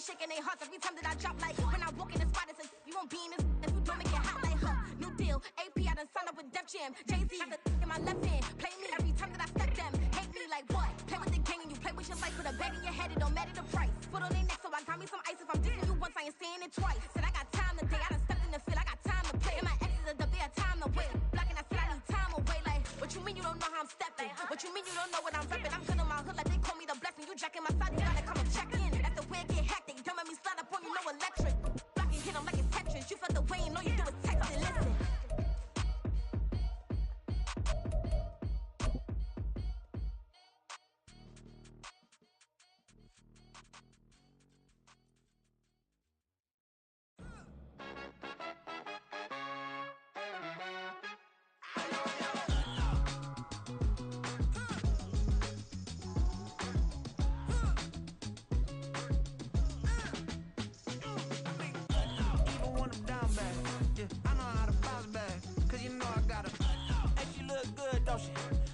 shaking their hearts every time that I drop. Like when I walk in the spot, it says you won't be in this if you don't make it hot. Like new deal, AP I done signed up with Def Jam. Jay-Z got the in my left hand, play me every time that I step them. Hate me like what? Play with the gang and you play with your life. Put a bag in your head, it don't matter the price. Foot on their neck, so I got me some ice. If I'm dissing you once, I ain't saying it twice. Said I got time today, I done stepped in the field, I got time to play. And my exes are up, they had time to wait. Blocking, I said I need time away. Like what you mean you don't know how I'm stepping? What you mean you don't know what I'm repping? I'm good on my hood like they call me the blessing. You jacking my side, you gotta come and check in. That's the way I get hacked. They don't let me slide up on you, no electric. Blocking, hit them like it's Tetris. You felt the way and all you do is text and listen.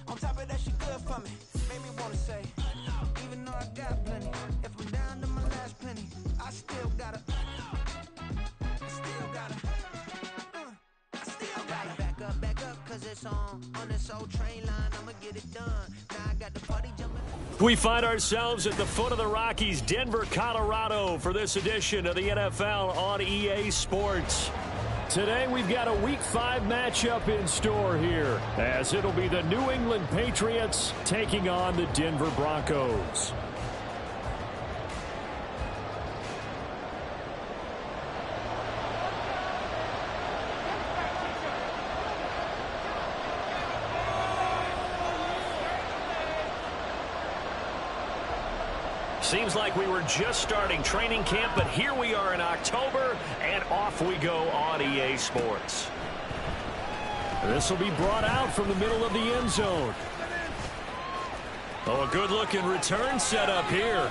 On top of that, she good for me. Made me wanna say, even though I got plenty, if I'm down to my last penny, I still gotta back up, cause it's on this old train line, I'ma get it done. Now I got the party jumping. We find ourselves at the foot of the Rockies, Denver, Colorado, for this edition of the NFL on EA Sports. Today, we've got a Week 5 matchup in store here, as it'll be the New England Patriots taking on the Denver Broncos. Seems like we were just starting training camp, but here we are in October, and off we go on EA Sports. This will be brought out from the middle of the end zone. Oh, a good-looking return setup here.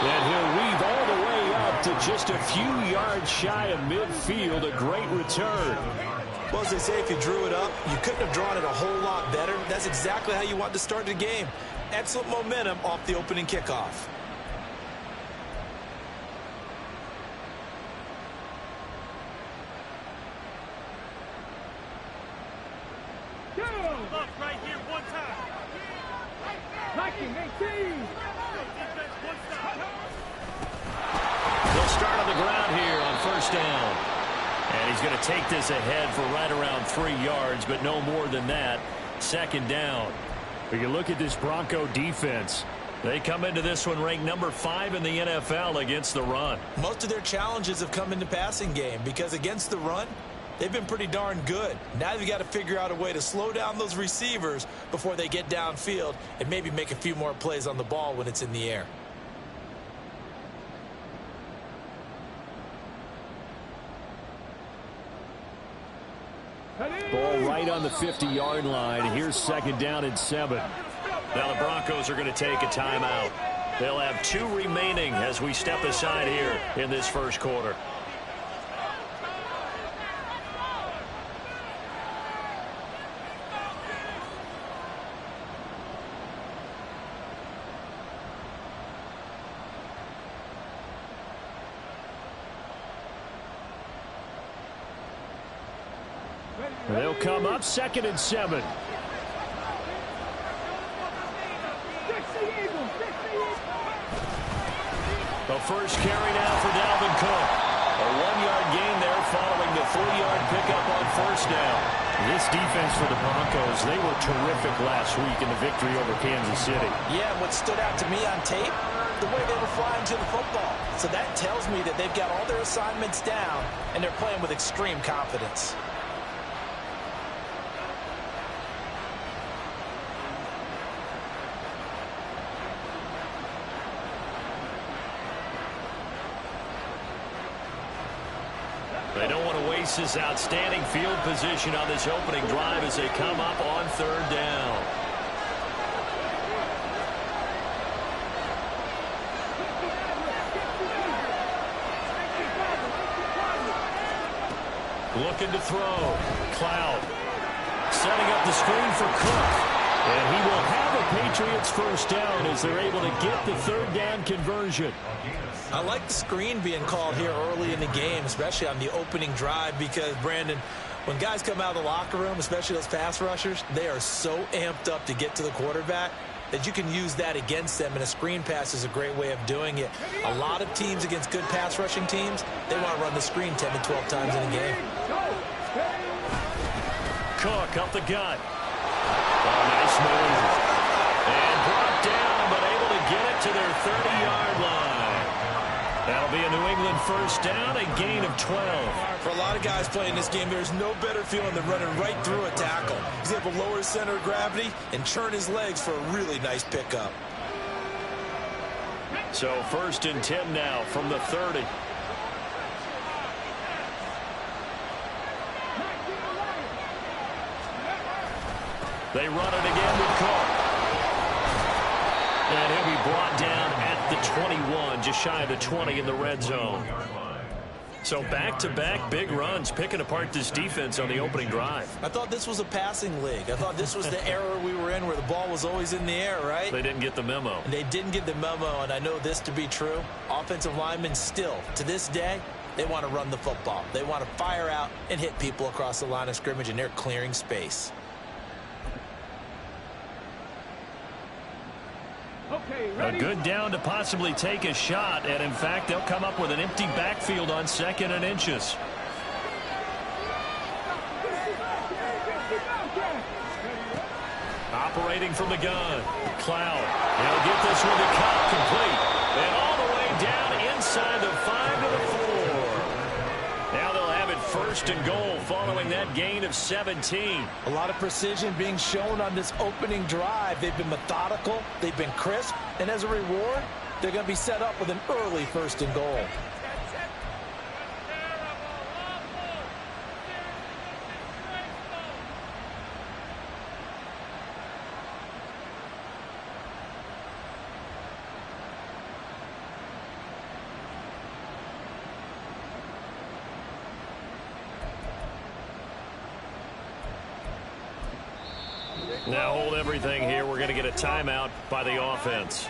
And he'll weave all the way up to just a few yards shy of midfield. A great return. Well, as they say, if you drew it up, you couldn't have drawn it a whole lot better. That's exactly how you want to start the game. Excellent momentum off the opening kickoff. Right here, one time. They'll start on the ground here on first down. And he's going to take this ahead for right around 3 yards, but no more than that. Second down. We can look at this Bronco defense. They come into this one ranked number 5 in the NFL against the run. Most of their challenges have come in the passing game because against the run, they've been pretty darn good. Now they've got to figure out a way to slow down those receivers before they get downfield and maybe make a few more plays on the ball when it's in the air. Ball right on the 50-yard line. Here's second down and 7. Now the Broncos are going to take a timeout. They'll have 2 remaining as we step aside here in this first quarter. They'll come up second and 7. The first carry now for Dalvin Cook. A 1-yard gain there following the 3-yard pickup on first down. This defense for the Broncos, they were terrific last week in the victory over Kansas City. Yeah, what stood out to me on tape, the way they were flying to the football. So that tells me that they've got all their assignments down, and they're playing with extreme confidence. They don't want to waste this outstanding field position on this opening drive as they come up on third down. Looking to throw. Cloud setting up the screen for Cook. And he will have a Patriots first down as they're able to get the third down conversion. I like the screen being called here early in the game, especially on the opening drive, because, Brandon, when guys come out of the locker room, especially those pass rushers, they are so amped up to get to the quarterback that you can use that against them, and a screen pass is a great way of doing it. A lot of teams against good pass rushing teams, they want to run the screen 10 to 12 times in a game. Cook up the gut. Oh, nice move. And brought down, but able to get it to their 30-yard line. That'll be a New England first down, a gain of 12. For a lot of guys playing this game, there's no better feeling than running right through a tackle. He's able to lower his center of gravity and churn his legs for a really nice pickup. So 1st and 10 now from the 30. They run it again with Cook. And he'll be brought down at the 21, just shy of the 20 in the red zone. So back-to-back big runs, picking apart this defense on the opening drive. I thought this was a passing league. I thought this was the era we were in where the ball was always in the air, right? They didn't get the memo. And they didn't get the memo, and I know this to be true. Offensive linemen still, to this day, they want to run the football. They want to fire out and hit people across the line of scrimmage, and they're clearing space. A good down to possibly take a shot, and in fact, they'll come up with an empty backfield on 2nd and inches. Operating from the gun, Cloud. He'll get this with a cut complete, and all the way down inside the 5 to the 4. Now they'll have it 1st and goal following that gain of 17. A lot of precision being shown on this opening drive. They've been methodical, they've been crisp, and as a reward, they're going to be set up with an early 1st and goal. Now hold everything here. We're going to get a timeout by the offense.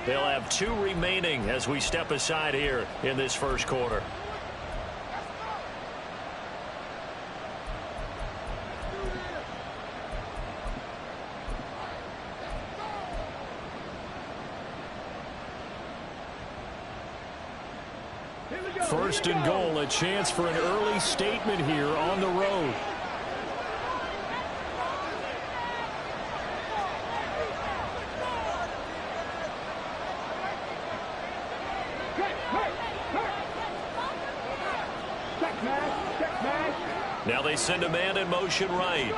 They'll have 2 remaining as we step aside here in this first quarter. First and goal, a chance for an early statement here on the road. Now they send a man in motion right.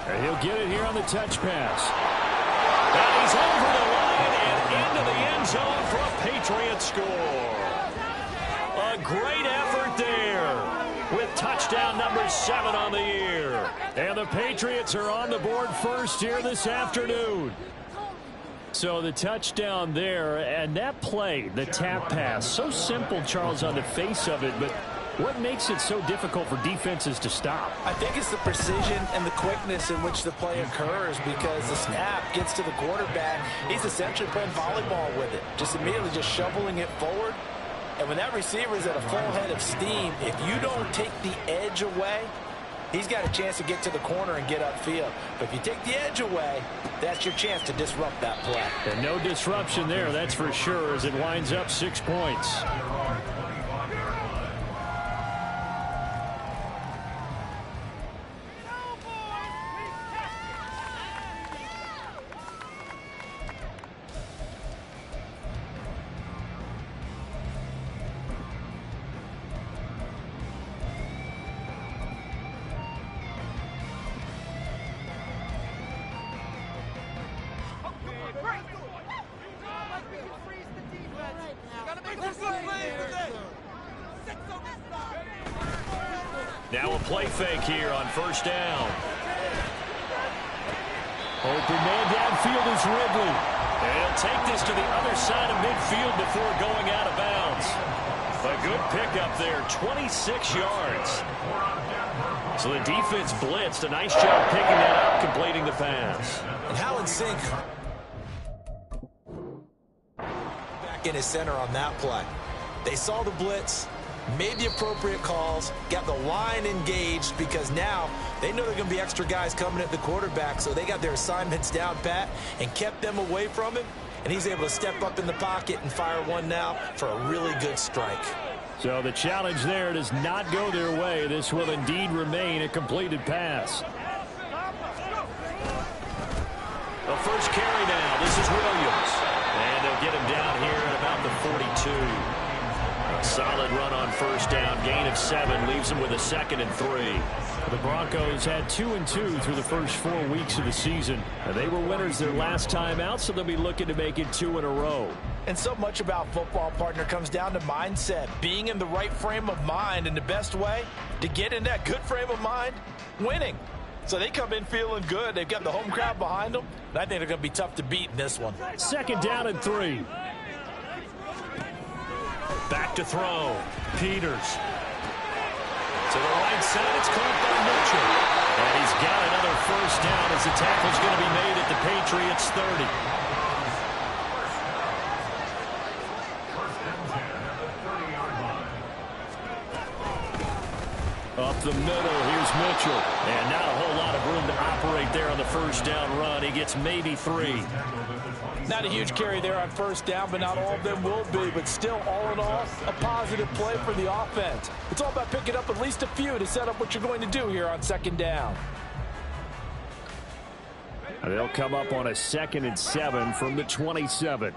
And he'll get it here on the touch pass. And he's over the line and into the end zone for a Patriot score. A great effort there with touchdown number 7 on the year. And the Patriots are on the board first here this afternoon. So the touchdown there, and that play, the tap pass, so simple, Charles, on the face of it, but what makes it so difficult for defenses to stop? I think it's the precision and the quickness in which the play occurs, because the snap gets to the quarterback. He's essentially playing volleyball with it, just immediately just shoveling it forward. And when that receiver is at a full head of steam, if you don't take the edge away, he's got a chance to get to the corner and get upfield. But if you take the edge away, that's your chance to disrupt that play. And no disruption there, that's for sure, as it winds up 6 points. Now a play fake here on first down. Open man downfield is Ridley. And he'll take this to the other side of midfield before going out of bounds. A good pickup there, 26 yards. So the defense blitzed. A nice job picking that up, completing the pass. And how in sync. Back in his center on that play. They saw the blitz, made the appropriate calls, got the line engaged because now they know there are going to be extra guys coming at the quarterback, so they got their assignments down pat and kept them away from him, and he's able to step up in the pocket and fire one now for a really good strike. So the challenge there does not go their way. This will indeed remain a completed pass. The first carry now. This is Williams. And they'll get him down here at about the 42. A solid run on first down. Gain of 7 leaves them with a 2nd and 3. The Broncos had 2-2 through the first 4 weeks of the season. And they were winners their last time out, so they'll be looking to make it 2 in a row. And so much about football, partner, comes down to mindset. Being in the right frame of mind, and the best way to get in that good frame of mind, winning. So they come in feeling good. They've got the home crowd behind them, and I think they're going to be tough to beat in this one. 2nd down and 3. Back to throw. Peters. To the right side, it's caught by Mitchell. And he's got another first down as the tackle's going to be made at the Patriots' 30. Up the middle, here's Mitchell. And not a whole lot of room to operate there on the first down run. He gets maybe 3. Not a huge carry there on first down, but not all of them will be. But still, all in all, a positive play for the offense. It's all about picking up at least a few to set up what you're going to do here on 2nd down. They'll come up on a 2nd and 7 from the 27.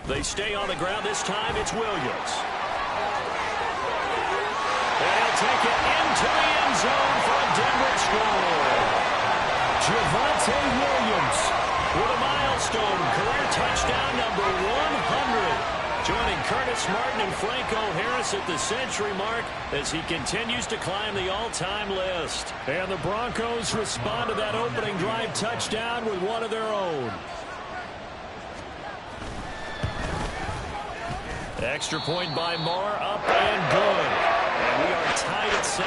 They stay on the ground. This time it's Williams. And he'll take it into the end zone for a Denver score. Javonte Williams with a milestone career touchdown number 100. Joining Curtis Martin and Franco Harris at the century mark as he continues to climb the all-time list. And the Broncos respond to that opening drive touchdown with one of their own. Extra point by Moore, up and good. And we are tied at 7.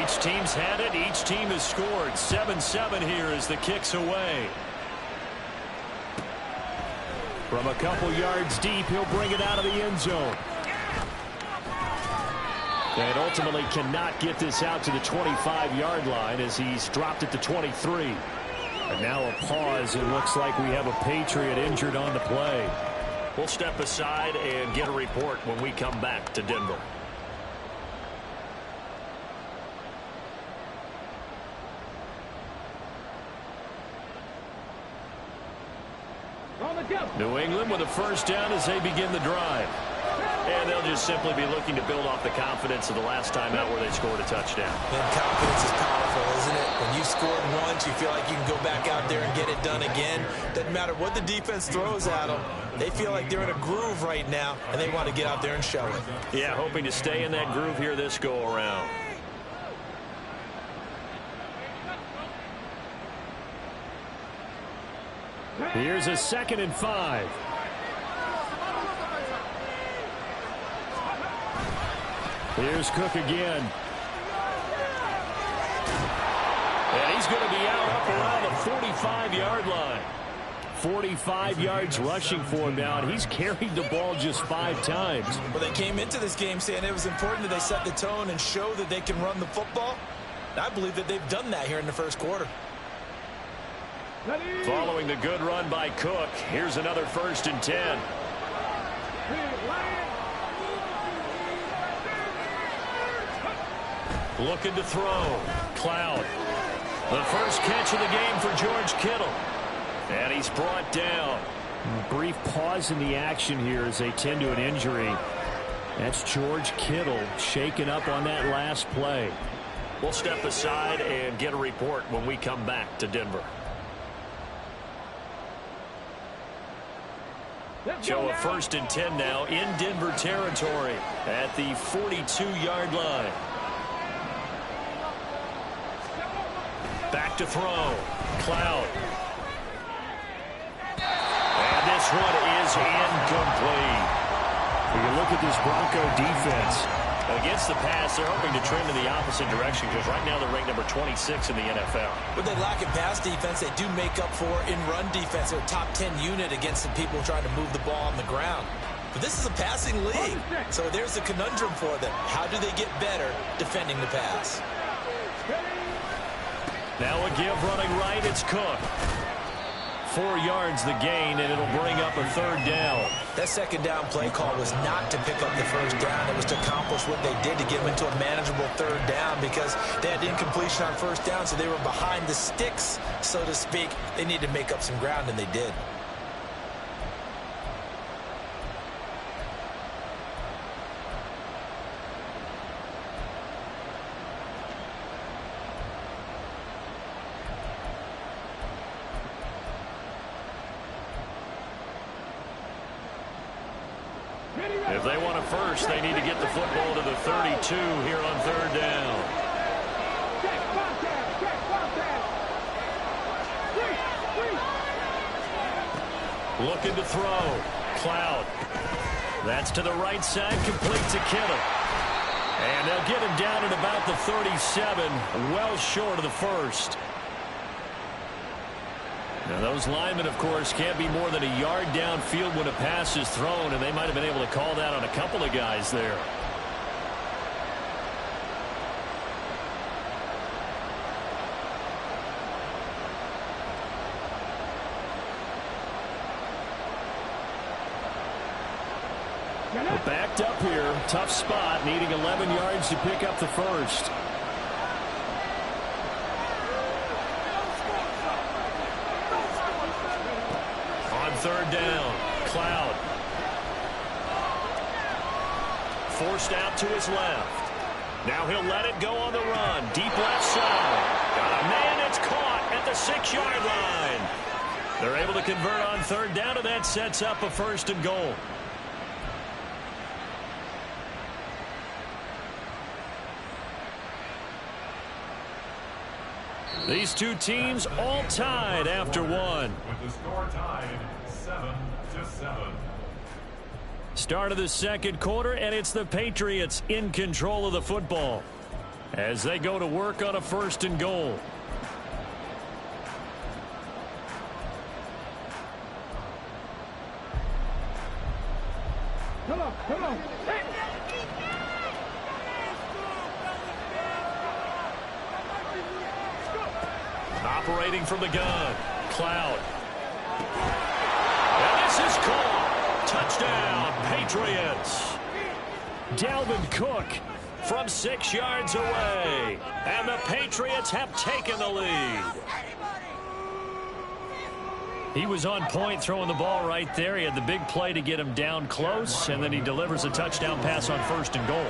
Each team's had it. Each team has scored. 7-7 here as the kick's away. From a couple yards deep, he'll bring it out of the end zone. And ultimately cannot get this out to the 25-yard line as he's dropped it to 23. And now a pause. It looks like we have a Patriot injured on the play. We'll step aside and get a report when we come back to Denver. New England with a first down as they begin the drive. And they'll just simply be looking to build off the confidence of the last time out where they scored a touchdown. And confidence is powerful, isn't it? When you scored once, you feel like you can go back out there and get it done again. Doesn't matter what the defense throws at them. They feel like they're in a groove right now, and they want to get out there and show it. Yeah, hoping to stay in that groove here this go-around. Here's a 2nd and 5. Here's Cook again. And he's going to be out up around the 45-yard line. 45 yards rushing for him now, and he's carried the ball just 5 times. Well, they came into this game saying it was important that they set the tone and show that they can run the football. And I believe that they've done that here in the first quarter. Following the good run by Cook, here's another 1st and 10. Looking to throw. Cloud. The first catch of the game for George Kittle. And he's brought down. Brief pause in the action here as they tend to an injury. That's George Kittle shaken up on that last play. We'll step aside and get a report when we come back to Denver. Show a 1st and 10 now in Denver territory at the 42-yard line. to throw. Cloud. And this one is incomplete. When you look at this Bronco defense, against the pass, they're hoping to trend in the opposite direction because right now they're ranked number 26 in the NFL. When they lack in pass defense, they do make up for in run defense. They're a top 10 unit against the people trying to move the ball on the ground. But this is a passing league, so there's a conundrum for them. How do they get better defending the pass? Now a give running right, it's Cook. 4 yards the gain, and it'll bring up a third down. That second down play call was not to pick up the first down. It was to accomplish what they did to get them into a manageable third down because they had incompletion on first down, so they were behind the sticks, so to speak. They needed to make up some ground, and they did. If they want a first, they need to get the football to the 32 here on third down. Looking to throw. Cloud. That's to the right side, complete to Kittle. And they'll get him down at about the 37, well short of the first. Now, those linemen, of course, can't be more than a yard downfield when a pass is thrown, and they might have been able to call that on a couple of guys there. Backed up here, tough spot, needing 11 yards to pick up the first. Third down, Cloud. Forced out to his left. Now he'll let it go on the run. Deep left side. Got a man that's caught at the 6-yard line. They're able to convert on third down, and that sets up a first and goal. These two teams all tied after one. With the score tied 7-7. Start of the second quarter, and it's the Patriots in control of the football as they go to work on a first and goal. Come on. Operating from the gun, Cloud. And this is caught. Touchdown, Patriots. Dalvin Cook from 6 yards away. And the Patriots have taken the lead. He was on point throwing the ball right there. He had the big play to get him down close, and then he delivers a touchdown pass on first and goal.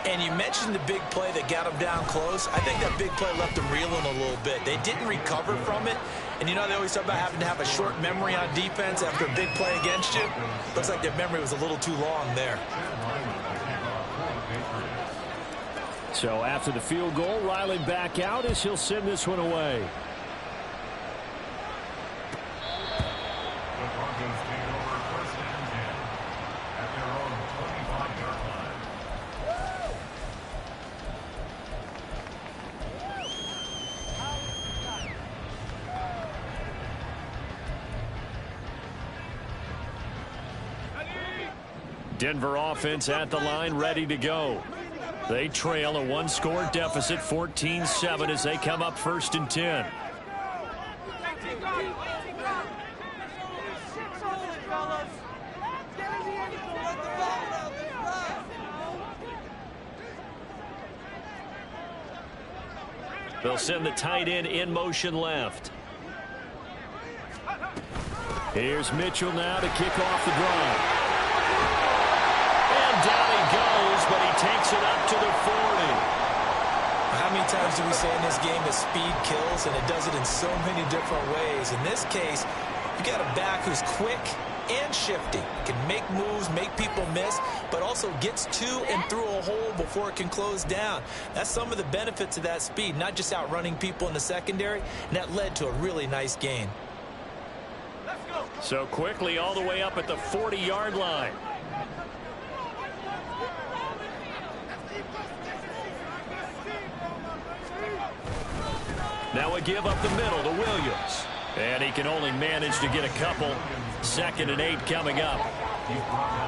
And you mentioned the big play that got him down close. I think that big play left him reeling a little bit. They didn't recover from it. And you know they always talk about having to have a short memory on defense after a big play against you. Looks like their memory was a little too long there. So after the field goal, Riley back out as he'll send this one away. The Broncos take over first and 10 at their own 25-yard line. Denver offense at the line, ready to go. They trail a one-score deficit, 14-7, as they come up first and 10. They'll send the tight end in motion left. Here's Mitchell now to kick off the drive. And down he goes, but he takes it up to the 40. How many times do we say in this game that speed kills, and it does it in so many different ways? In this case, you got a back who's quick and shifty. Can make moves, make people miss, but also gets to and through a hole before it can close down. That's some of the benefits of that speed, not just outrunning people in the secondary, and that led to a really nice gain. So quickly all the way up at the 40-yard line. Now a give up the middle to Williams. And he can only manage to get a couple. 2nd and 8 coming up.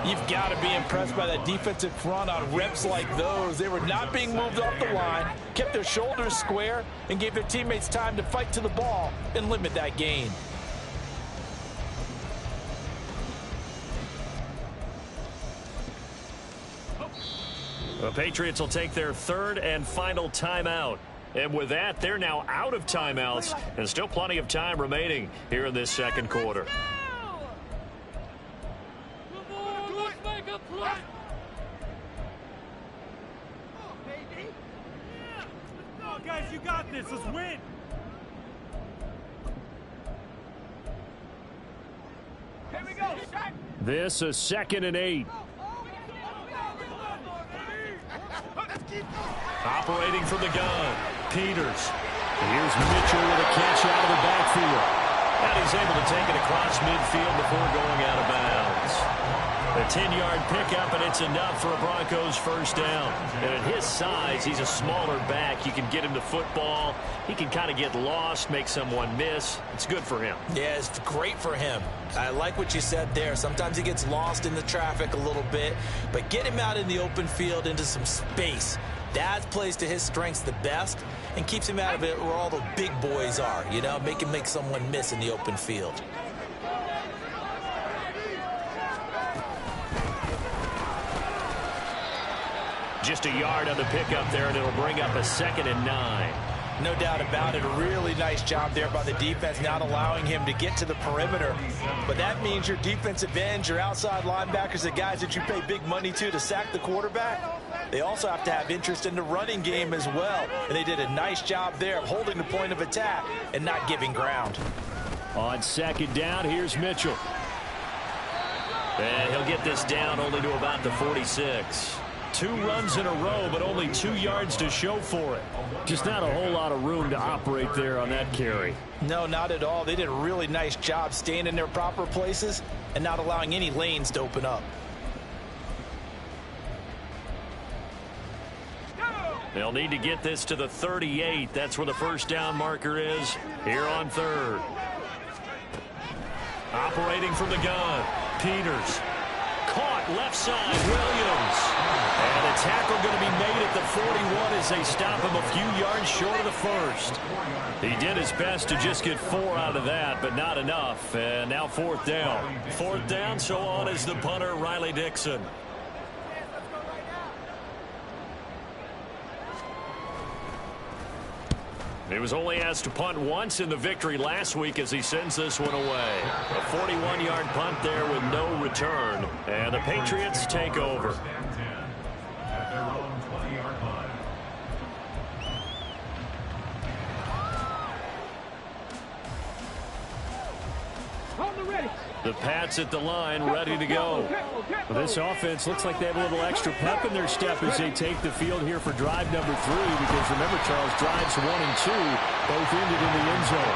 You've got to be impressed by that defensive front on reps like those. They were not being moved off the line, kept their shoulders square, and gave their teammates time to fight to the ball and limit that gain. The Patriots will take their 3rd and final timeout. And with that, they're now out of timeouts, and still plenty of time remaining here in this 2nd quarter. Guys, you got this. Let's win. Here we go. This is 2nd and 8. Operating from the gun, Peters. Here's Mitchell with a catch out of the backfield. And he's able to take it across midfield before going out of bounds. A 10-yard pickup, and it's enough for a Broncos 1st down. And at his size, he's a smaller back. You can get him to football. He can kind of get lost, make someone miss. It's good for him. Yeah, it's great for him. I like what you said there. Sometimes he gets lost in the traffic a little bit, but get him out in the open field into some space. That plays to his strengths the best and keeps him out of it where all the big boys are, you know, make him make someone miss in the open field. Just a yard on the pickup there, and it'll bring up a 2nd and 9. No doubt about it. A really nice job there by the defense, not allowing him to get to the perimeter. But that means your defensive ends, your outside linebackers, the guys that you pay big money to sack the quarterback, they also have to have interest in the running game as well. And they did a nice job there of holding the point of attack and not giving ground. On 2nd down, here's Mitchell. And he'll get this down only to about the 46. 2 runs in a row, but only 2 yards to show for it. Just not a whole lot of room to operate there on that carry. No, not at all. They did a really nice job staying in their proper places and not allowing any lanes to open up. They'll need to get this to the 38. That's where the 1st down marker is here on 3rd. Operating from the gun, Peters. Caught left side, Williams. And a tackle going to be made at the 41 as they stop him a few yards short of the 1st. He did his best to just get 4 out of that, but not enough. And now 4th down. 4th down, so on is the punter, Riley Dixon. He was only asked to punt once in the victory last week as he sends this one away. A 41-yard punt there with no return. And the Patriots take over. At their own 20-yard line. The Pats at the line, ready to go. Well, this offense looks like they have a little extra pep in their step as they take the field here for drive number 3, because remember, Charles, drives 1 and 2 both ended in the end zone.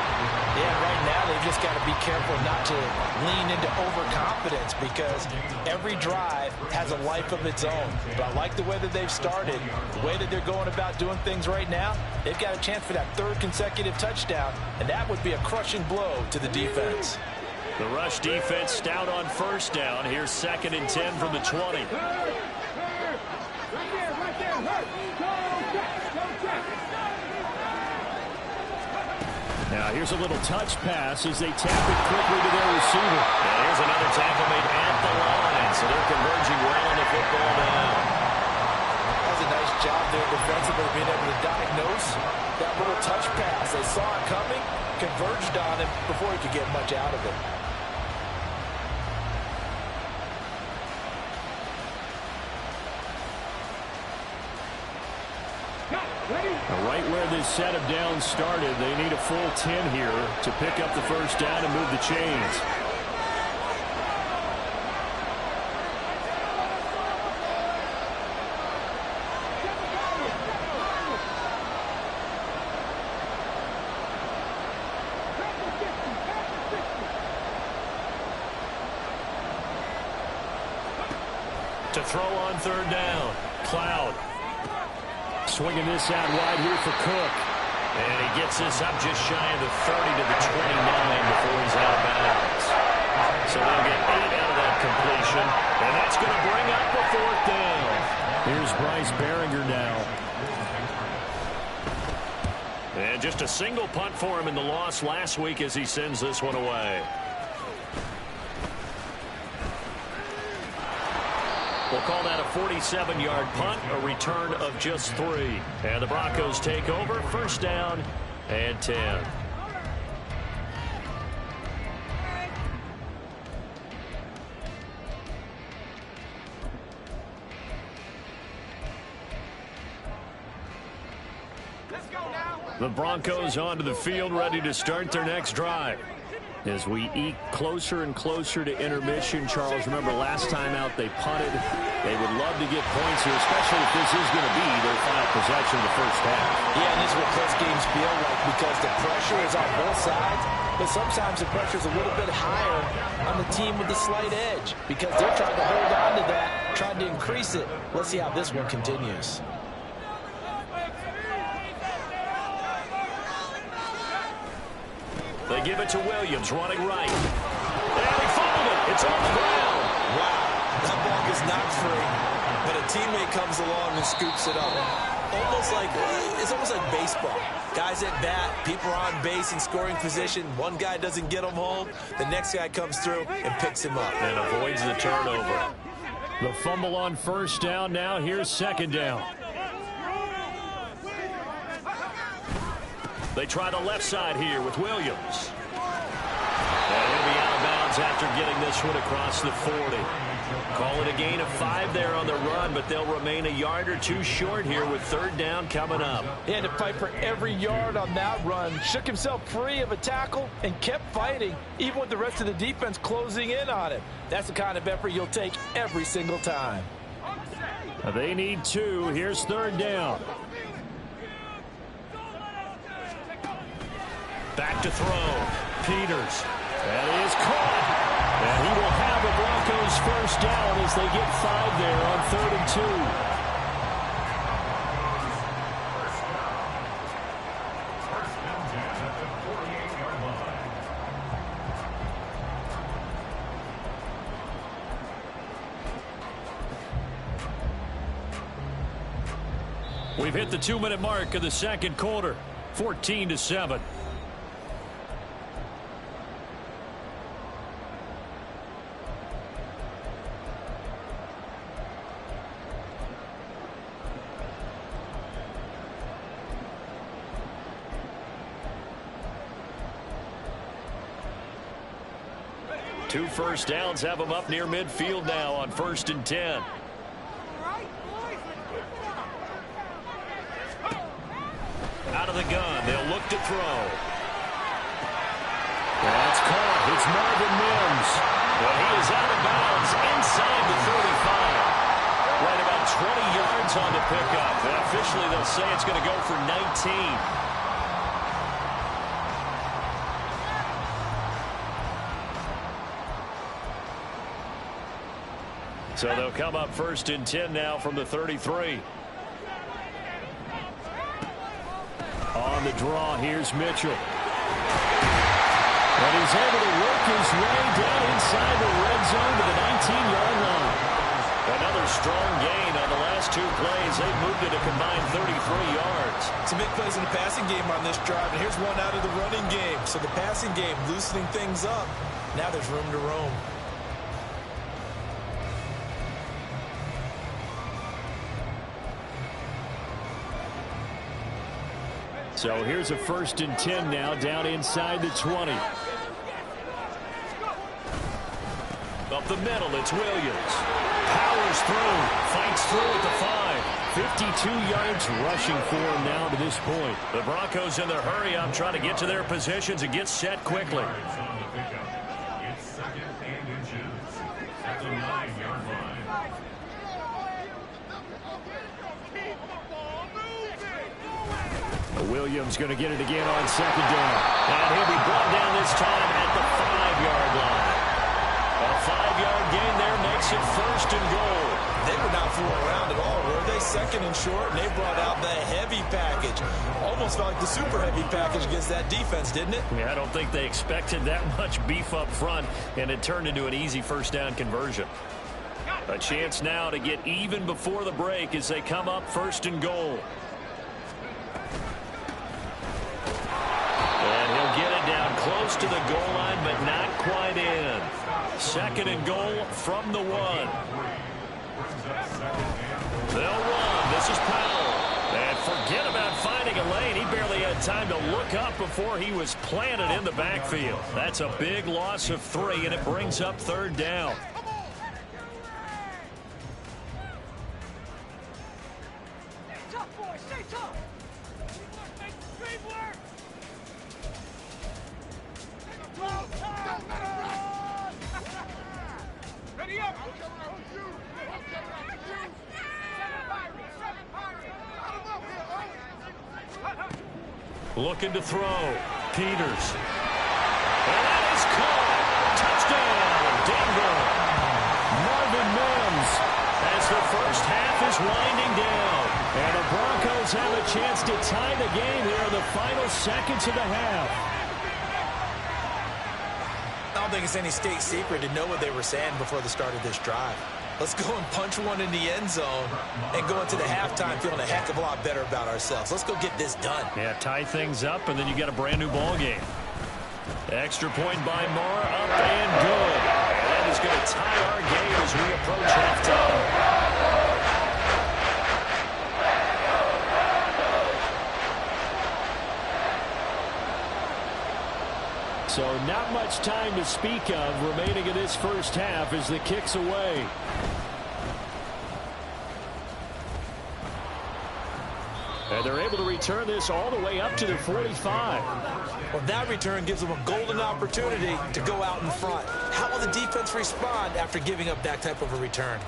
Yeah, right now they've just got to be careful not to lean into overconfidence, because every drive has a life of its own. But I like the way that they've started, the way that they're going about doing things right now. They've got a chance for that 3rd consecutive touchdown, and that would be a crushing blow to the defense. The rush defense stout on 1st down. Here's 2nd and 10 from the 20. Now here's a little touch pass as they tap it quickly to their receiver. And here's another tackle made at the line. So they're converging well on the football now. That's a nice job there defensively, being able to diagnose that little touch pass. They saw it coming, converged on him before he could get much out of it. Right where this set of downs started, they need a full 10 here to pick up the 1st down and move the chains. To throw on third down. Cloud. Swinging this out wide here for Cook. And he gets this up just shy of the 30 to the 29 before he's out of bounds. So they'll get 8 out of that completion. And that's going to bring up a fourth down. Here's Bryce Behringer now. And just a single punt for him in the loss last week as he sends this one away. We'll call that a 47-yard punt, a return of just 3. And the Broncos take over, first down and 10. The Broncos onto the field, ready to start their next drive. As we eke closer and closer to intermission, Charles, remember last time out they punted. They would love to get points here, especially if this is going to be their final possession of the first half. Yeah, and this is what close games feel like because the pressure is on both sides, but sometimes the pressure is a little bit higher on the team with the slight edge because they're trying to hold on to that, trying to increase it. Let's see how this one continues. They give it to Williams, running right. And he fumbled it. It's on the ground. Wow, that ball gets knocked free, but a teammate comes along and scoops it up. It's almost like baseball. Guys at bat, people are on base in scoring position. One guy doesn't get him home. The next guy comes through and picks him up. And avoids the turnover. The fumble on first down now. Here's second down. They try the left side here with Williams. And he'll be out of bounds after getting this one across the 40. Call it a gain of 5 there on the run, but they'll remain a yard or 2 short here with third down coming up. He had to fight for every yard on that run. Shook himself free of a tackle and kept fighting, even with the rest of the defense closing in on him. That's the kind of effort you'll take every single time. They need 2. Here's third down. Back to throw. Peters. That is caught. And he will have the Broncos first down as they get 5 there on 3rd and 2. We've hit the 2-minute mark of the second quarter. 14-7. Two first downs have them up near midfield now on 1st and 10. Out of the gun. They'll look to throw. That's caught. It's Marvin Mims. But he is out of bounds inside the 35. Right about 20 yards on the pickup. And officially they'll say it's going to go for 19. So they'll come up 1st and 10 now from the 33. On the draw, here's Mitchell. And he's able to work his way down inside the red zone to the 19-yard line. Another strong gain on the last 2 plays. They've moved it a combined 33 yards. Some big plays in the passing game on this drive, and here's one out of the running game. So the passing game loosening things up. Now there's room to roam. So here's a 1st and 10 now down inside the 20. Up the middle, it's Williams. Powers through, fights through at the 5. 52 yards rushing for him now to this point. The Broncos in their hurry up trying to get to their positions and get set quickly. It's 2nd and inches at the 9-yard line. Williams going to get it again on 2nd down. And he'll be brought down this time at the 5-yard line. A 5-yard gain there makes it 1st and goal. They in short, and they brought out the heavy package. Almost felt like the super heavy package against that defense, didn't it? Yeah, I don't think they expected that much beef up front, and it turned into an easy first down conversion. A chance now to get even before the break as they come up 1st and goal. And he'll get it down close to the goal line, but not quite in. 2nd and goal from the 1. They'll run. This is Powell. And forget about finding a lane. He barely had time to look up before he was planted in the backfield. That's a big loss of 3, and it brings up 3rd down. Looking to throw. Peters. And that is caught. Touchdown, Denver. Marvin Mims as the first half is winding down. And the Broncos have a chance to tie the game here in the final seconds of the half. I don't think it's any state secret to know what they were saying before the start of this drive. Let's go and punch one in the end zone and go into the halftime feeling a heck of a lot better about ourselves. Let's go get this done. Yeah, tie things up, and then you got a brand-new ball game. Extra point by Marr, up and good. And that is going to tie our game as we approach halftime. So not much time to speak of remaining in this first half as the kick's away. And they're able to return this all the way up to the 45. Well, that return gives them a golden opportunity to go out in front. How will the defense respond after giving up that type of a return?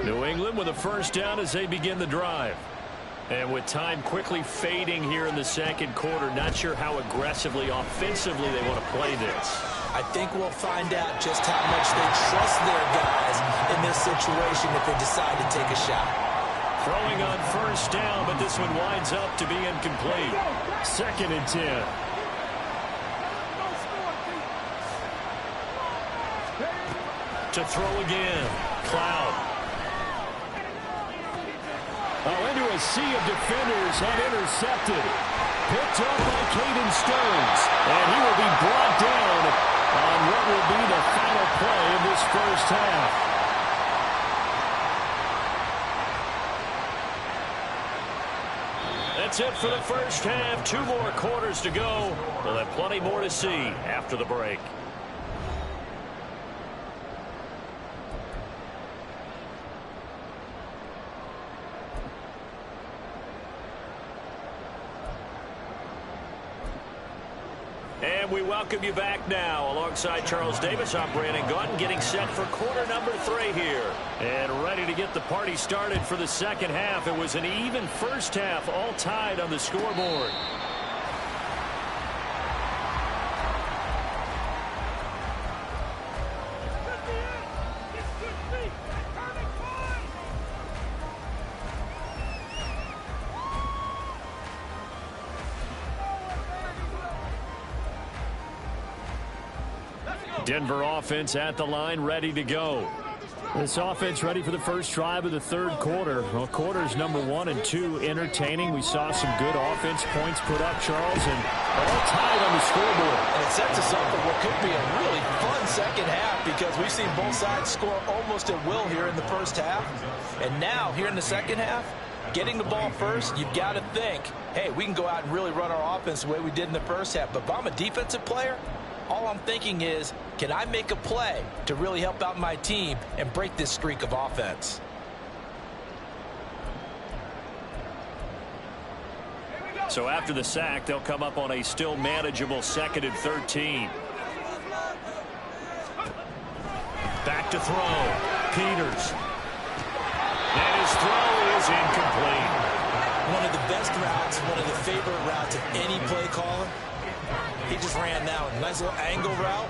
New England with a first down as they begin the drive. And with time quickly fading here in the 2nd quarter, not sure how aggressively, offensively they want to play this. I think we'll find out just how much they trust their guys in this situation if they decide to take a shot. Throwing on first down, but this one winds up to be incomplete. 2nd and 10. To throw again. Cloud. Oh, into a sea of defenders and intercepted. Picked up by Caden Stones. And he will be brought down on what will be the final play of this first half. That's it for the first half. 2 more quarters to go. We'll have plenty more to see after the break. And we welcome you back now. Alongside Charles Davis, I'm Brandon Gaudin, getting set for quarter number 3 here. And ready to get the party started for the second half. It was an even first half, all tied on the scoreboard. Denver offense at the line, ready to go. This offense ready for the first drive of the 3rd quarter. Well, quarters number 1 and 2 entertaining. We saw some good offense points put up, Charles, and all tied on the scoreboard. And it sets us up for what could be a really fun second half because we've seen both sides score almost at will here in the first half. And now, here in the second half, getting the ball first, you've got to think, hey, we can go out and really run our offense the way we did in the first half. But if I'm a defensive player, all I'm thinking is, can I make a play to really help out my team and break this streak of offense? So after the sack, they'll come up on a still manageable 2nd and 13. Back to throw. Peters. And his throw is incomplete. One of the best routes, one of the favorite routes of any play caller. He just ran that one. Nice little angle route.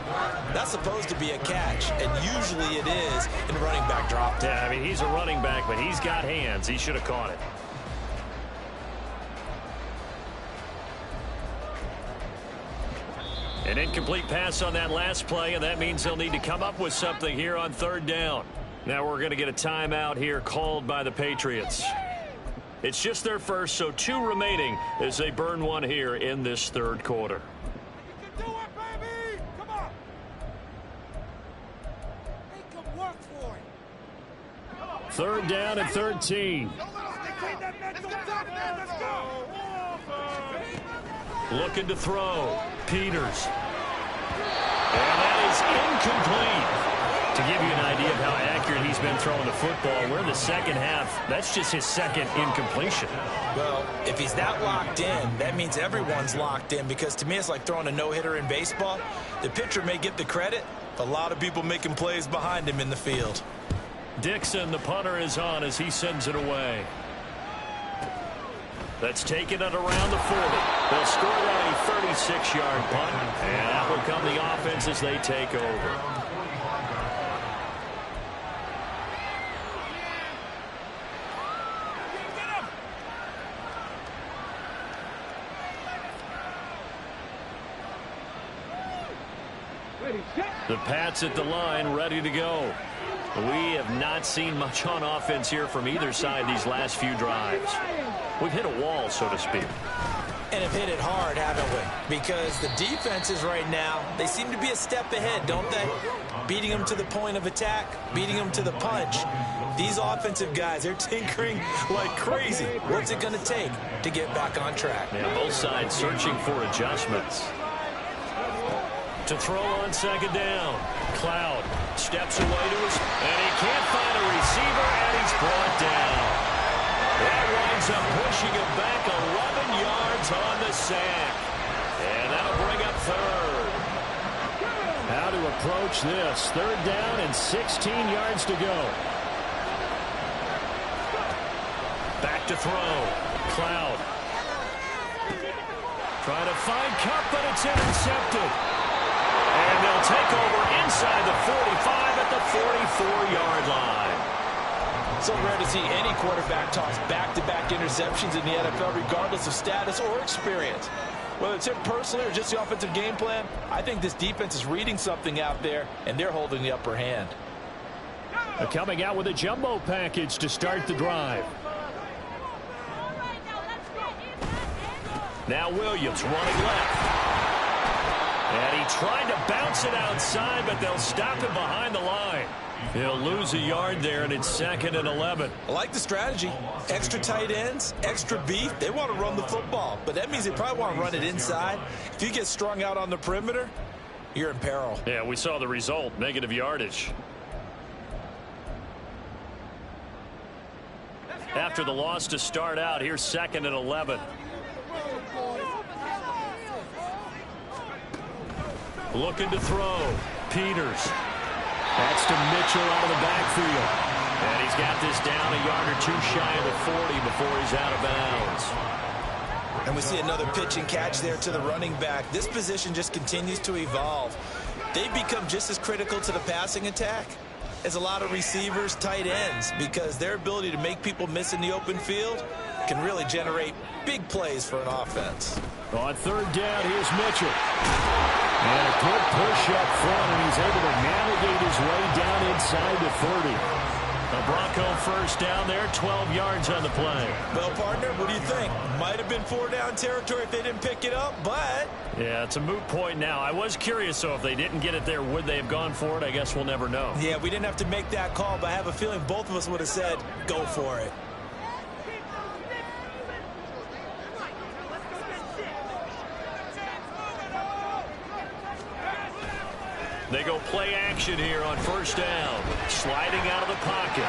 That's supposed to be a catch, and usually it is in running back drop. Yeah, I mean, he's a running back, but he's got hands. He should have caught it. An incomplete pass on that last play, and that means they'll need to come up with something here on third down. Now we're going to get a timeout here called by the Patriots. It's just their first, so 2 remaining as they burn one here in this third quarter. You can do it, baby! Come on! Make them work for it. Third down and 13. Let's go! Looking to throw. Peters. And that is incomplete. To give you an idea of how accurate he's been throwing the football, we're in the second half. That's just his second incompletion. Well, if he's that locked in, that means everyone's locked in, because to me it's like throwing a no-hitter in baseball. The pitcher may get the credit, a lot of people making plays behind him in the field. Dixon, the punter, is on as he sends it away. That's taken it around the 40. They'll score that a 36-yard punt, and that will come the offense as they take over. The Pats at the line, ready to go. We have not seen much on offense here from either side these last few drives. We've hit a wall, so to speak. And have hit it hard, haven't we? Because the defenses right now, they seem to be a step ahead, don't they? Beating them to the point of attack, beating them to the punch. These offensive guys, they're tinkering like crazy. What's it going to take to get back on track? Yeah, both sides searching for adjustments. To throw on second down. Cloud steps away to his, and he can't find a receiver, and he's brought down. That winds up pushing him back 11 yards on the sack. And that'll bring up third. How to approach this. Third down and 16 yards to go. Back to throw. Cloud. Trying to find Cup, but it's intercepted. And they'll take over inside the 45 at the 44-yard line. So rare to see any quarterback toss back-to-back interceptions in the NFL, regardless of status or experience. Whether it's him personally or just the offensive game plan, I think this defense is reading something out there, and they're holding the upper hand. They're coming out with a jumbo package to start the drive. Now Williams running left. And he tried to bounce it outside, but they'll stop him behind the line. He'll lose a yard there, and it's 2nd and 11. I like the strategy. Extra tight ends, extra beef. They want to run the football, but that means they probably want to run it inside. If you get strung out on the perimeter, you're in peril. Yeah, we saw the result, negative yardage. After the loss to start out, here's 2nd and 11. Looking to throw. Peters. That's to Mitchell out of the backfield. And he's got this down a yard or two shy of the 40 before he's out of bounds. And we see another pitch and catch there to the running back. This position just continues to evolve. They've become just as critical to the passing attack as a lot of receivers, tight ends, because their ability to make people miss in the open field can really generate big plays for an offense. On third down, here's Mitchell. And a good push up front, and he's able to navigate his way down inside the 30. A Bronco first down there, 12 yards on the play. Well, partner, what do you think? Might have been 4-down territory if they didn't pick it up, but... Yeah, it's a moot point now. I was curious, so if they didn't get it there, would they have gone for it? I guess we'll never know. Yeah, we didn't have to make that call, but I have a feeling both of us would have said, go for it. They go play action here on first down. Sliding out of the pocket.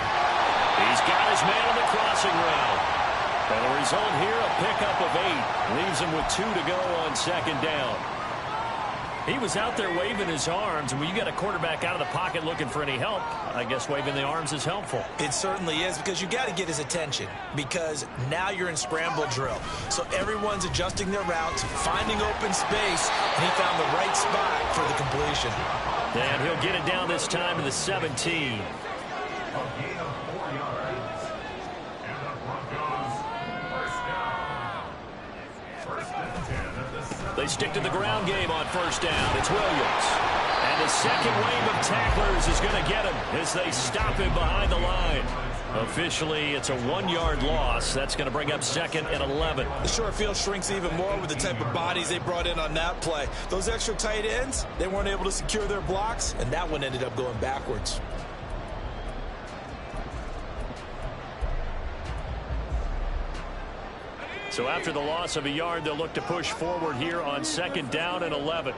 He's got his man on the crossing route. And the result here, a pickup of 8. Leaves him with 2 to go on second down. He was out there waving his arms, and when you got a quarterback out of the pocket looking for any help, I guess waving the arms is helpful. It certainly is, because you got to get his attention, because now you're in scramble drill. So everyone's adjusting their routes, finding open space, and he found the right spot for the completion. And he'll get it down this time to the 17. A gain of 4 yards. And the Broncos first down. First and 10 at the 7. They stick to the ground game on first down. It's Williams. And the second wave of tacklers is going to get him as they stop him behind the line. Officially, it's a 1-yard loss. That's going to bring up 2nd and 11. The short field shrinks even more with the type of bodies they brought in on that play. Those extra tight ends, they weren't able to secure their blocks, and that one ended up going backwards. So after the loss of a yard, they'll look to push forward here on 2nd down and 11.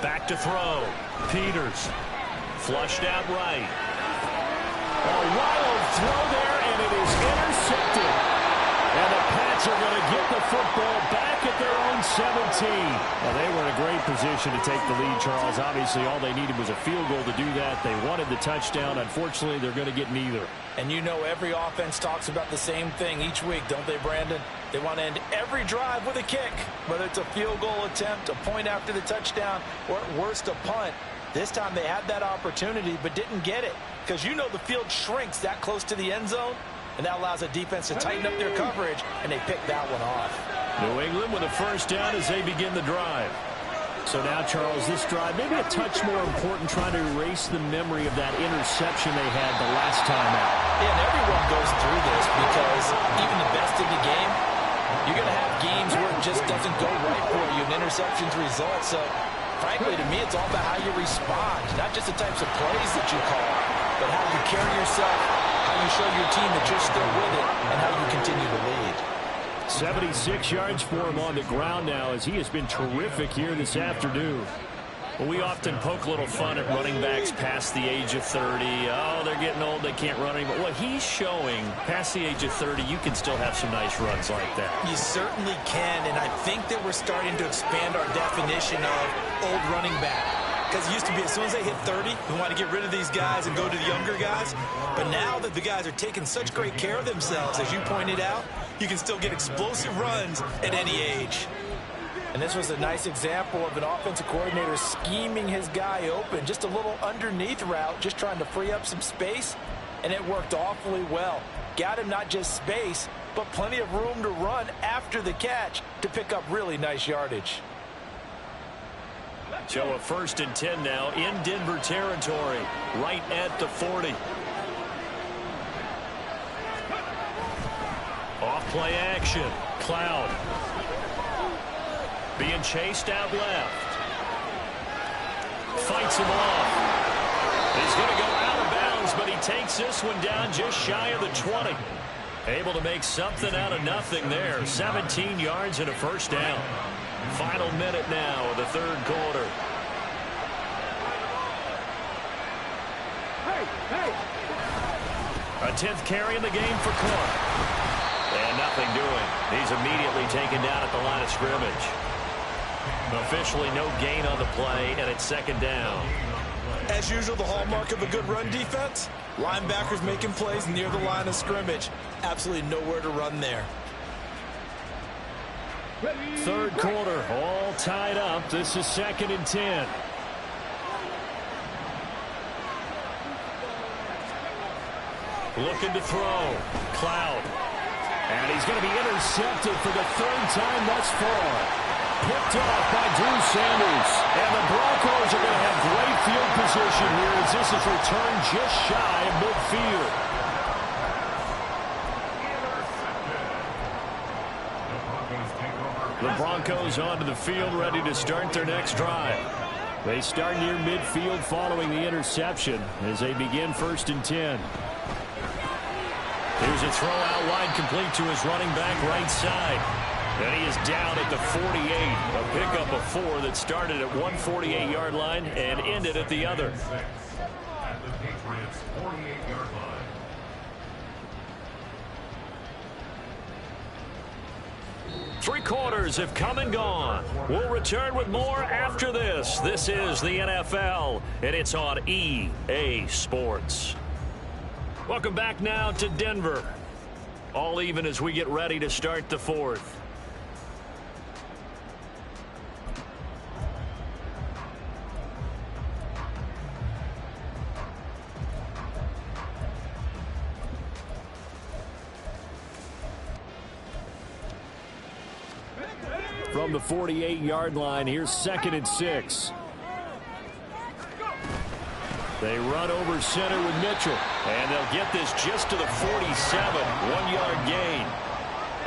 Back to throw. Peters. Flushed out right. A wild throw there, and it is intercepted. And the Pats are going to get the football back at their own 17. Well, they were in a great position to take the lead, Charles. Obviously, all they needed was a field goal to do that. They wanted the touchdown. Unfortunately, they're going to get neither. And you know every offense talks about the same thing each week, don't they, Brandon? They want to end every drive with a kick, whether it's a field goal attempt, a point after the touchdown, or at worst a punt. This time they had that opportunity but didn't get it, because you know the field shrinks that close to the end zone, and that allows a defense to tighten up their coverage, and they pick that one off. New England with a first down as they begin the drive. So now, Charles, this drive maybe a touch more important, trying to erase the memory of that interception they had the last time out. Yeah, and everyone goes through this, because even the best in the game, you're going to have games where it just doesn't go right for you, and interceptions result. So, frankly, to me, it's all about how you respond, not just the types of plays that you call, but how you carry yourself, how you show your team that you're still with it, and how you continue to lead. 76 yards for him on the ground now, as he has been terrific here this afternoon. Well, we often poke a little fun at running backs past the age of 30. Oh, they're getting old, they can't run anymore. What he's showing, past the age of 30, you can still have some nice runs like that. You certainly can, and I think that we're starting to expand our definition of old running back. Because it used to be as soon as they hit 30, we want to get rid of these guys and go to the younger guys. But now that the guys are taking such great care of themselves, as you pointed out, you can still get explosive runs at any age. And this was a nice example of an offensive coordinator scheming his guy open. Just a little underneath route, just trying to free up some space, and it worked awfully well. Got him not just space, but plenty of room to run after the catch to pick up really nice yardage. So a 1st and 10 now in Denver territory, right at the 40. Off play action. Cloud. Being chased out left. Fights him off. He's going to go out of bounds, but he takes this one down just shy of the 20. Able to make something out of nothing there. 17 yards and a first down. Final minute now of the 3rd quarter. A 10th carry in the game for Clark. And nothing doing. He's immediately taken down at the line of scrimmage. Officially no gain on the play, and it's 2nd down. As usual, the hallmark of a good run defense, linebackers making plays near the line of scrimmage. Absolutely nowhere to run there. 3rd quarter, all tied up. This is 2nd and 10. Looking to throw. Cloud. And he's going to be intercepted for the 3rd time thus far. Picked off by Drew Sanders. And the Broncos are going to have great field position here as this is returned just shy of midfield. The Broncos onto the field, ready to start their next drive. They start near midfield following the interception as they begin 1st and 10. Here's a throw out wide, complete to his running back right side. And he is down at the 48. A pickup of 4 that started at 148-yard line and ended at the other. At the Patriots' 48-yard line. Three quarters have come and gone. We'll return with more after this. This is the NFL, and it's on EA Sports. Welcome back now to Denver. All even as we get ready to start the fourth. From the 48-yard line, here's 2nd and 6. They run over center with Mitchell. And they'll get this just to the 47. 1-yard gain.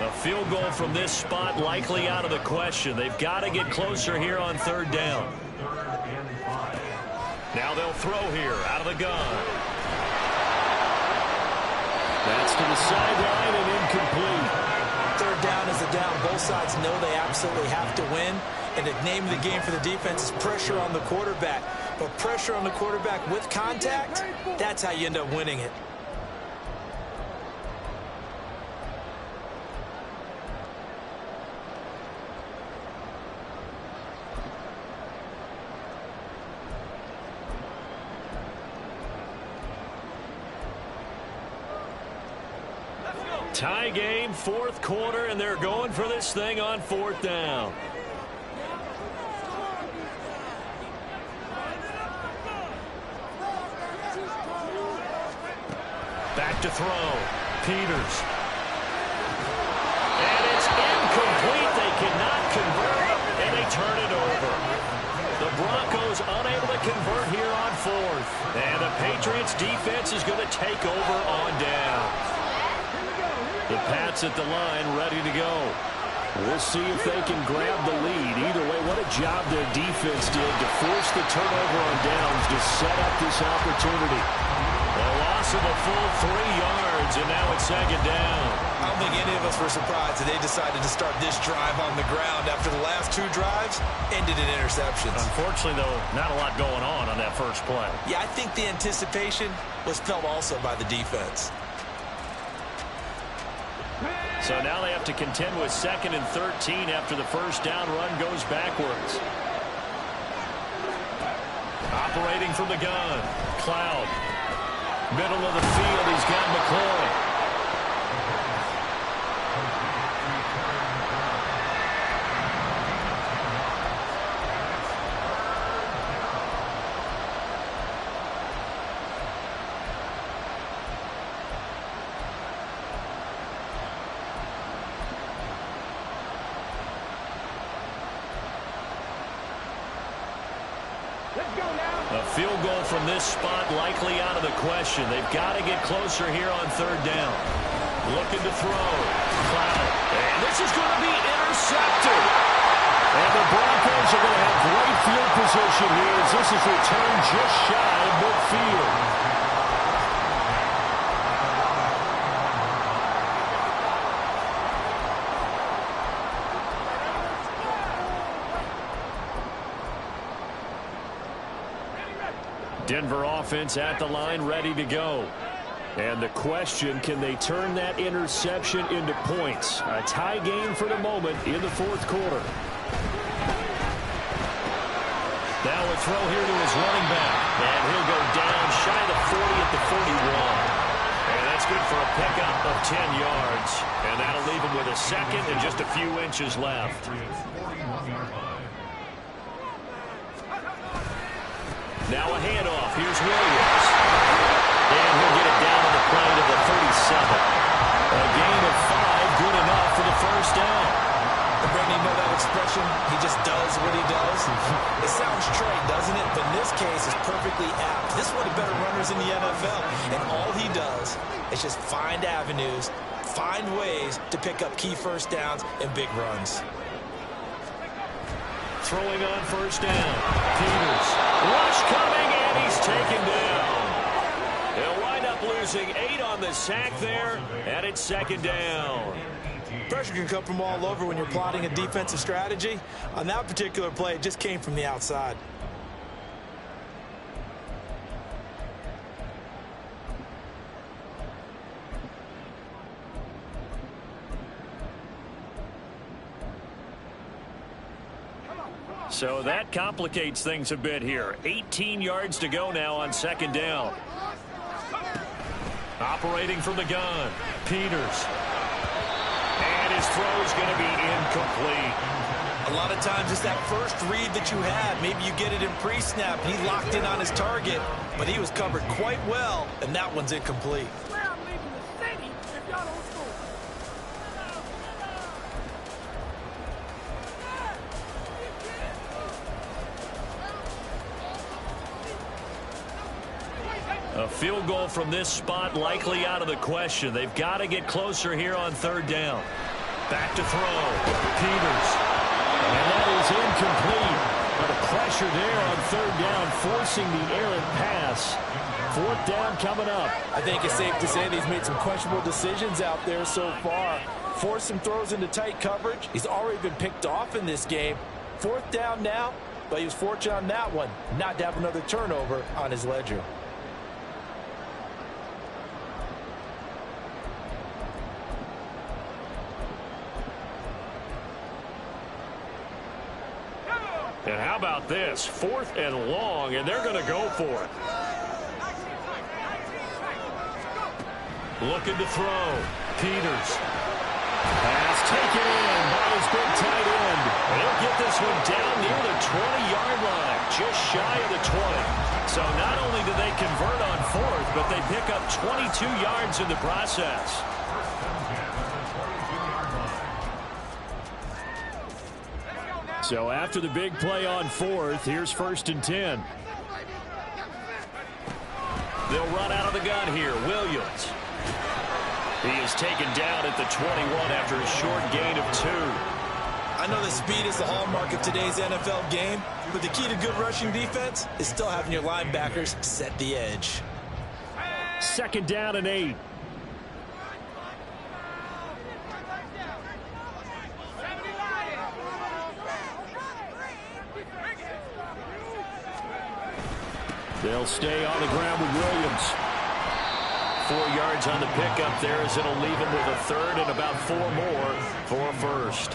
A field goal from this spot likely out of the question. They've got to get closer here on 3rd down. Now they'll throw here out of the gun. That's to the sideline and incomplete. 3rd down is a down. Both sides know they absolutely have to win. And the name of the game for the defense is pressure on the quarterback. But pressure on the quarterback with contact, that's how you end up winning it. Tie game, 4th quarter, and they're going for this thing on 4th down. Back to throw. Peters. And it's incomplete. They cannot convert, and they turn it over. The Broncos unable to convert here on 4th. And the Patriots defense is going to take over on down. The Pats at the line, ready to go. We'll see if they can grab the lead. Either way, what a job their defense did to force the turnover on downs to set up this opportunity. A loss of a full 3 yards, and now it's 2nd down. I don't think any of us were surprised that they decided to start this drive on the ground after the last 2 drives ended in interceptions. Unfortunately, though, not a lot going on that first play. Yeah, I think the anticipation was felt also by the defense. So now they have to contend with 2nd and 13 after the first down run goes backwards. Operating from the gun, Cloud. Middle of the field, he's got McCoy. A field goal from this spot likely out of the question. They've got to get closer here on 3rd down. Looking to throw. Cloud. And this is going to be intercepted. And the Broncos are going to have great field position here as this is returned just shy of midfield. Denver offense at the line, ready to go. And the question, can they turn that interception into points? A tie game for the moment in the 4th quarter. Now a throw here to his running back. And he'll go down shy of the 40 at the 41. And that's good for a pickup of 10 yards. And that'll leave him with a 2nd and just a few inches left. Now a handoff. Here's Williams. And he'll get it down to the plane of the 37. A gain of 5, good enough for the first down. Brandon, you know that expression? He just does what he does. It sounds trite, doesn't it? But in this case, it's perfectly apt. This is one of the better runners in the NFL. And all he does is just find avenues, find ways to pick up key first downs and big runs. Throwing on first down. Peters. Rush coming, and he's taken down. They'll wind up losing 8 on the sack there, and it's 2nd down. Pressure can come from all over when you're plotting a defensive strategy. On that particular play, it just came from the outside. So that complicates things a bit here. 18 yards to go now on second down. Operating from the gun, Peters. And his throw's going to be incomplete. A lot of times it's that first read that you had. Maybe you get it in pre-snap. He locked in on his target, but he was covered quite well, and that one's incomplete. A field goal from this spot likely out of the question. They've got to get closer here on third down. Back to throw. Peters. And that is incomplete. But the pressure there on third down, forcing the errant pass. Fourth down coming up. I think it's safe to say that he's made some questionable decisions out there so far. Forced some throws into tight coverage. He's already been picked off in this game. Fourth down now, but he was fortunate on that one not to have another turnover on his ledger. And how about this? Fourth and long, and they're going to go for it. Looking to throw. Peters. Pass taken in by his big tight end. They'll get this one down near the 20-yard line, just shy of the 20. So not only do they convert on fourth, but they pick up 22 yards in the process. So after the big play on fourth, here's first and 10. They'll run out of the gun here. Williams. He is taken down at the 21 after a short gain of 2. I know that speed is the hallmark of today's NFL game, but the key to good rushing defense is still having your linebackers set the edge. Second down and 8. They'll stay on the ground with Williams. 4 yards on the pickup there as it'll leave him with a third and about 4 more for a first.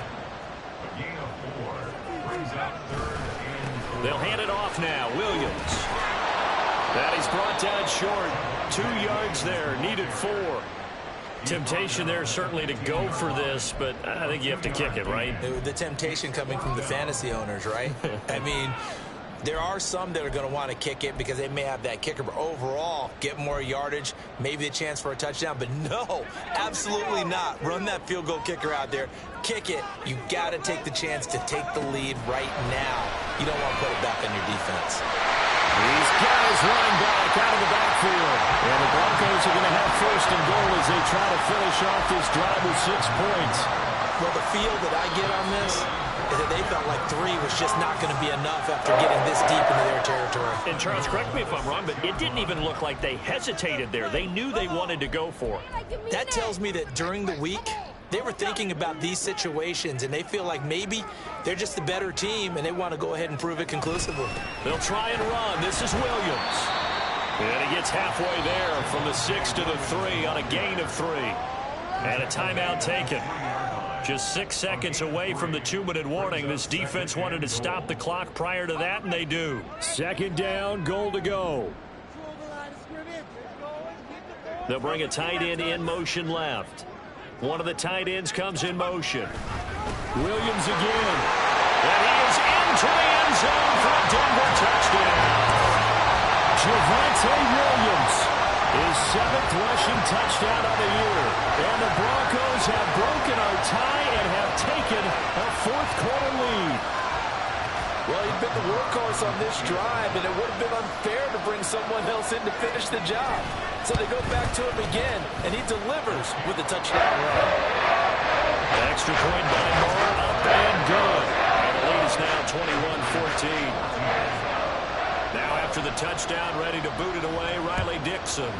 They'll hand it off now. Williams. That is brought down short. 2 yards there. Needed 4. Temptation there certainly to go for this, but I think you have to kick it, right? The temptation coming from the fantasy owners, right? I mean, there are some that are going to want to kick it because they may have that kicker, but overall, get more yardage, maybe a chance for a touchdown. But no, absolutely not. Run that field goal kicker out there. Kick it. You got to take the chance to take the lead right now. You don't want to put it back on your defense. He's got his running back out of the backfield. And the Broncos are going to have first and goal as they try to finish off this drive with 6 points. Well, the feel that I get on this is that they felt like 3 was just not going to be enough after getting this deep into their territory. And Charles, correct me if I'm wrong, but it didn't even look like they hesitated there. They knew they wanted to go for it. That tells me that during the week, they were thinking about these situations, and they feel like maybe they're just the better team, and they want to go ahead and prove it conclusively. They'll try and run. This is Williams. And he gets halfway there from the 6 to the 3 on a gain of 3. And a timeout taken. Just 6 seconds away from the 2-minute warning. This defense wanted to stop the clock prior to that, and they do. Second down, goal to go. They'll bring a tight end in motion left. One of the tight ends comes in motion. Williams again. And he is into the end zone for a Denver touchdown. Javonte Williams, his 7th rushing touchdown of the year. And the Broncos have broken our tie and have taken a 4th-quarter lead. Well, he's been the workhorse on this drive, and it would have been unfair to bring someone else in to finish the job. So they go back to him again, and he delivers with a touchdown run. Extra point by Moore, up and good. And the lead is now 21-14. Now after the touchdown, ready to boot it away, Riley Dixon.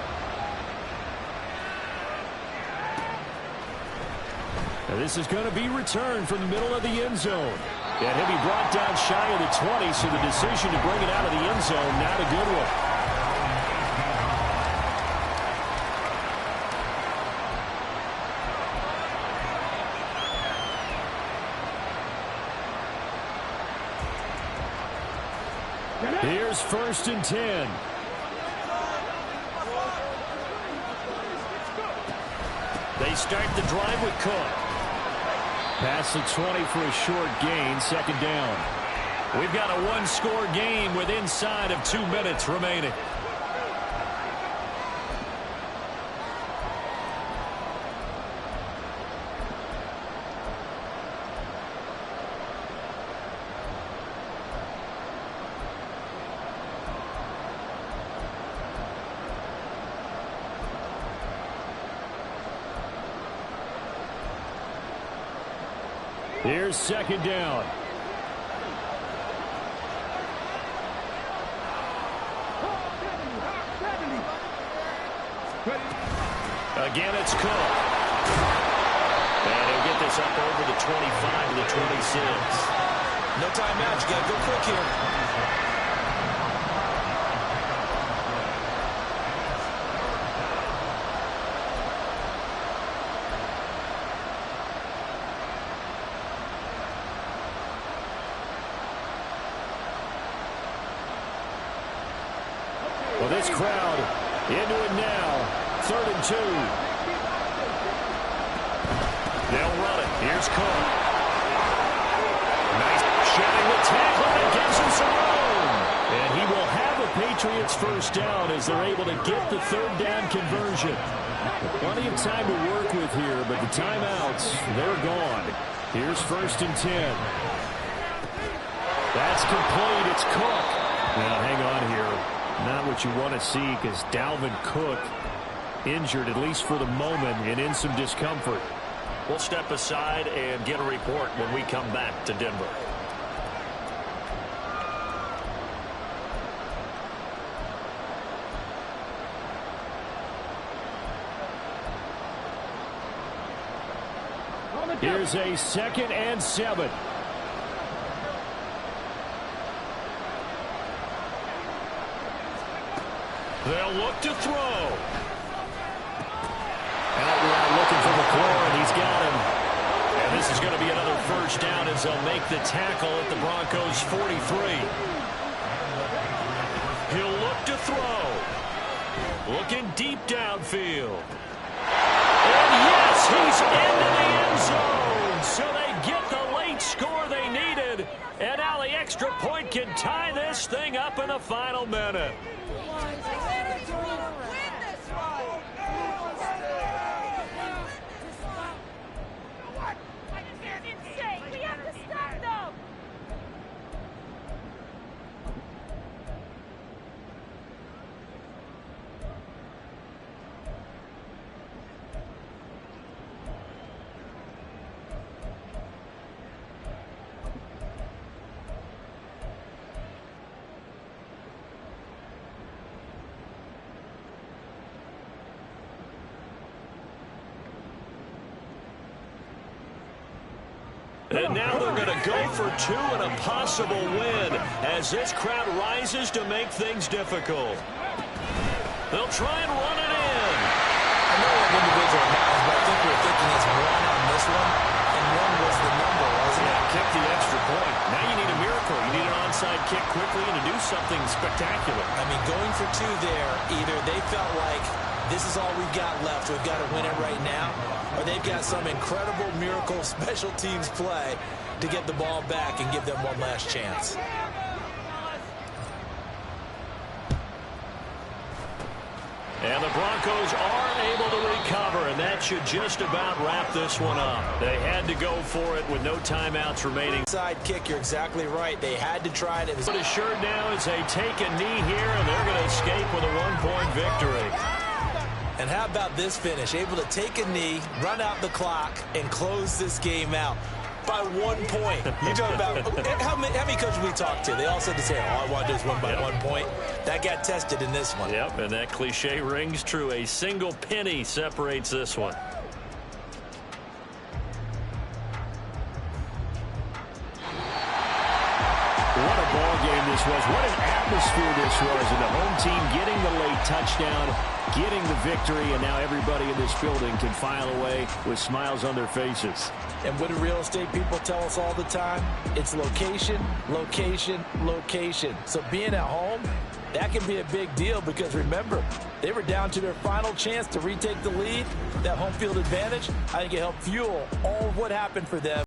Now this is going to be returned from the middle of the end zone. And he'll be brought down shy of the 20, so the decision to bring it out of the end zone, not a good one. Here's 1st and 10. They start the drive with Cook. Past the 20 for a short gain, 2nd down. We've got a one-score game with inside of 2 minutes remaining. Here's 2nd down. Again, it's Cook. And he'll get this up over the 25 to the 26. No timeout. You got to go quick here. Well, this crowd into it now. 3rd and 2. They'll run it. Here's Cook. Nice shedding the tackle that gives him some room. And he will have a Patriots 1st down as they're able to get the 3rd down conversion. Plenty of time to work with here, but the timeouts, they're gone. Here's 1st and 10. That's complete. It's Cook. Now, hang on here. Not what you want to see because Dalvin Cook injured, at least for the moment, and in some discomfort. We'll step aside and get a report when we come back to Denver. Here's a 2nd and 7. They'll look to throw. Outright looking for McLaurin. He's got him. And this is going to be another 1st down as they'll make the tackle at the Broncos' 43. He'll look to throw. Looking deep downfield. And yes, he's into the end zone. So they get the late score they needed. And now the extra point can tie this thing up in the final minute. And now they're going to go for 2 and a possible win as this crowd rises to make things difficult. They'll try and run it in. I know what individual matters, but I think we're thinking it's 1 on this one, and 1 was the number, wasn't it? Yeah, kick the extra point. Now you need a miracle. You need an onside kick quickly and to do something spectacular. I mean, going for 2 there, either they felt like this is all we've got left, we've got to win it right now, or they've got some incredible miracle special teams play to get the ball back and give them one last chance. And the Broncos are able to recover, and that should just about wrap this one up. They had to go for it with no timeouts remaining. Side kick, you're exactly right. They had to try it. What assured now is they take a knee here, and they're going to escape with a 1-point victory. And how about this finish? Able to take a knee, run out the clock, and close this game out by 1 point. You talk about how many coaches we talked to? They all said the same. All I want to do is win by 1 point. That got tested in this one. Yep, and that cliche rings true. A single penny separates this one. What a ball game this was. What an atmosphere this was, and the home team getting the late touchdown, getting the victory, and now everybody in this building can file away with smiles on their faces. And what do real estate people tell us all the time? It's location, location, location. So being at home, that can be a big deal because, remember, they were down to their final chance to retake the lead. That home field advantage, I think it helped fuel all of what happened for them.